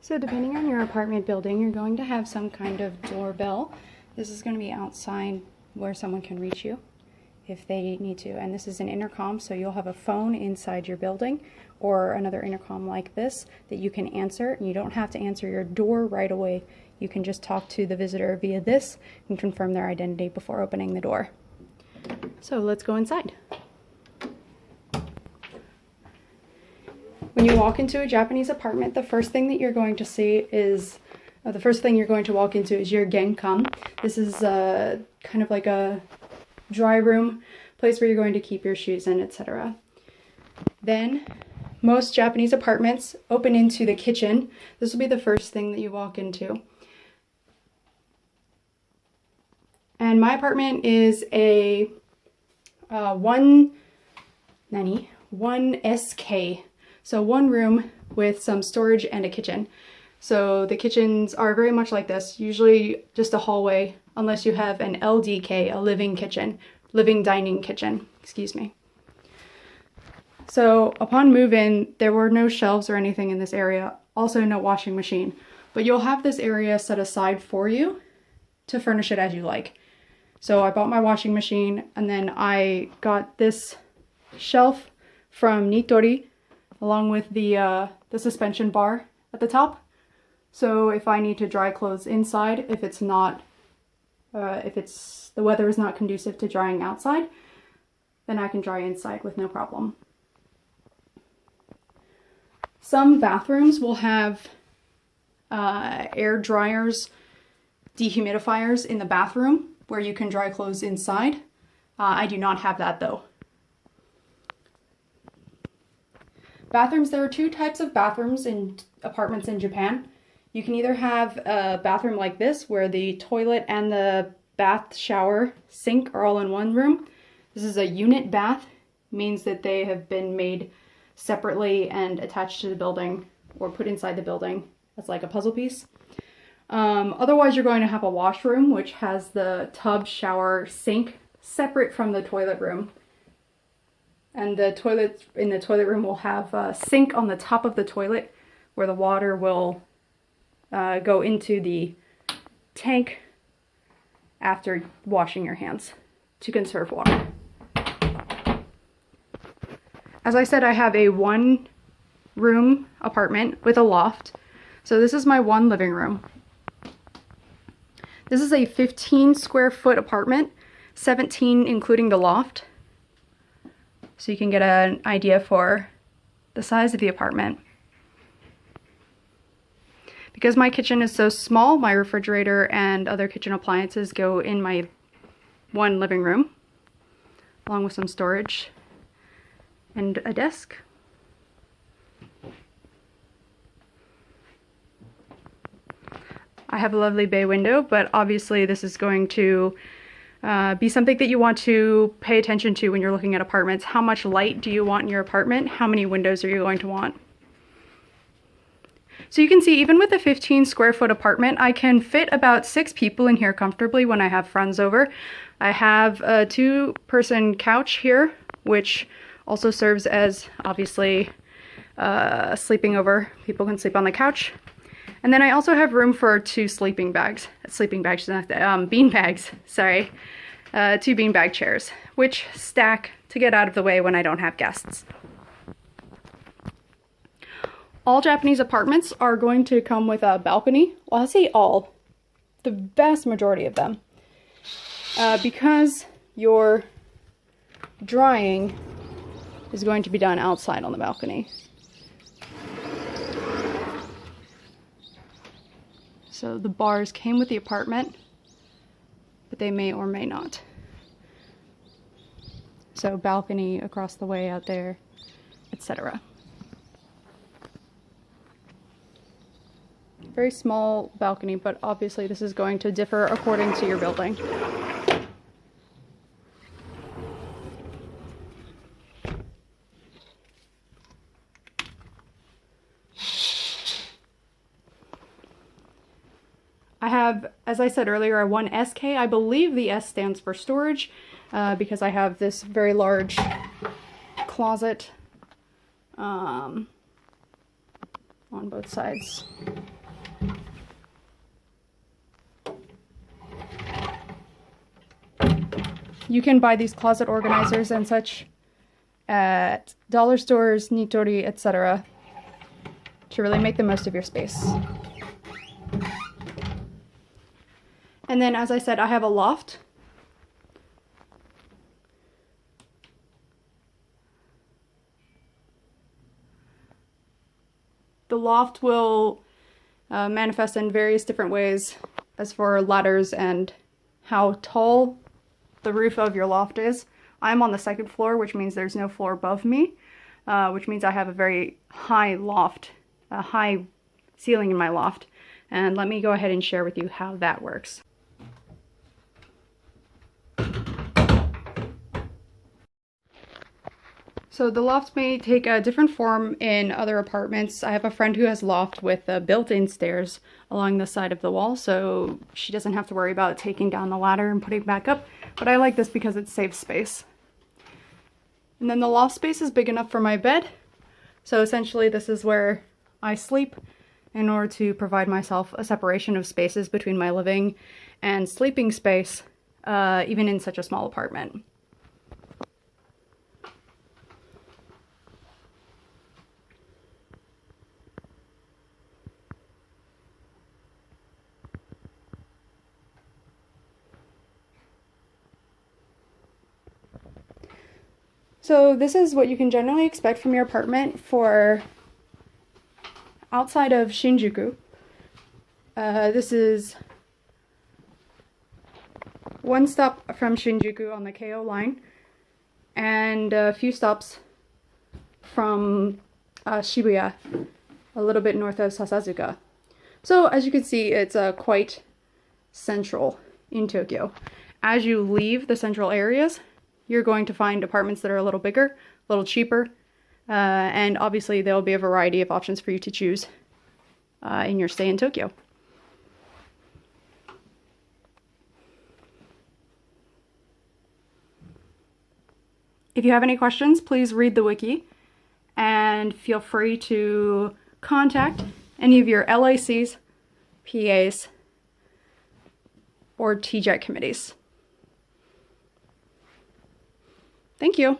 So depending on your apartment building, you're going to have some kind of doorbell. This is going to be outside where someone can reach you if they need to. And this is an intercom, so you'll have a phone inside your building or another intercom like this that you can answer. And you don't have to answer your door right away. You can just talk to the visitor via this and confirm their identity before opening the door. So let's go inside. When you walk into a Japanese apartment, the first thing that you're going to see is, the first thing you're going to walk into is your genkan. This is kind of like a dry room, place where you're going to keep your shoes in, etc. Then, most Japanese apartments open into the kitchen. This will be the first thing that you walk into. And my apartment is a 1SK. So one room with some storage and a kitchen. So the kitchens are very much like this, usually just a hallway, unless you have an LDK, a living dining kitchen, excuse me. So upon move-in, there were no shelves or anything in this area, also no washing machine, but you'll have this area set aside for you to furnish it as you like. So I bought my washing machine, and then I got this shelf from Nitori, along with the suspension bar at the top. So if I need to dry clothes inside, if the weather is not conducive to drying outside, then I can dry inside with no problem. Some bathrooms will have air dryers, dehumidifiers in the bathroom where you can dry clothes inside. I do not have that though. Bathrooms, there are two types of bathrooms in apartments in Japan. You can either have a bathroom like this, where the toilet and the bath shower sink are all in one room. This is a unit bath, means that they have been made separately and attached to the building or put inside the building as like a puzzle piece. Otherwise, you're going to have a washroom, which has the tub, shower, sink separate from the toilet room. And the toilet in the toilet room will have a sink on the top of the toilet where the water will go into the tank after washing your hands to conserve water. As I said, I have a one-room apartment with a loft. So this is my one living room. This is a 15 square foot apartment, 17 including the loft. So you can get an idea for the size of the apartment. Because my kitchen is so small, my refrigerator and other kitchen appliances go in my one living room, along with some storage and a desk. I have a lovely bay window, but obviously this is going to be something that you want to pay attention to when you're looking at apartments. How much light do you want in your apartment? How many windows are you going to want? So you can see, even with a 15 square foot apartment, I can fit about 6 people in here comfortably when I have friends over. I have a 2-person couch here, which also serves as, obviously, sleeping over. People can sleep on the couch. And then I also have room for 2 bean bags, sorry. 2 beanbag chairs, which stack to get out of the way when I don't have guests. All Japanese apartments are going to come with a balcony. Well, I say all, the vast majority of them. Because your drying is going to be done outside on the balcony. So the bars came with the apartment, but they may or may not. So balcony across the way out there, etc. Very small balcony, but obviously this is going to differ according to your building. I have, as I said earlier, a 1SK. I believe the S stands for storage, because I have this very large closet on both sides. You can buy these closet organizers and such at dollar stores, Nitori, etc. to really make the most of your space. And then, as I said, I have a loft. The loft will manifest in various different ways as for ladders and how tall the roof of your loft is. I'm on the second floor, which means there's no floor above me, which means I have a very high loft, a high ceiling in my loft. And let me go ahead and share with you how that works. So the loft may take a different form in other apartments. I have a friend who has a loft with built-in stairs along the side of the wall, so she doesn't have to worry about taking down the ladder and putting it back up. But I like this because it saves space. And then the loft space is big enough for my bed. So essentially this is where I sleep in order to provide myself a separation of spaces between my living and sleeping space, even in such a small apartment. So this is what you can generally expect from your apartment for outside of Shinjuku. This is one stop from Shinjuku on the KO line and a few stops from Shibuya, a little bit north of Sasazuka. So as you can see, it's quite central in Tokyo. As you leave the central areas, you're going to find apartments that are a little bigger, a little cheaper, and obviously there will be a variety of options for you to choose in your stay in Tokyo. If you have any questions, please read the wiki and feel free to contact any of your LACs, PAs, or TJET committees. Thank you.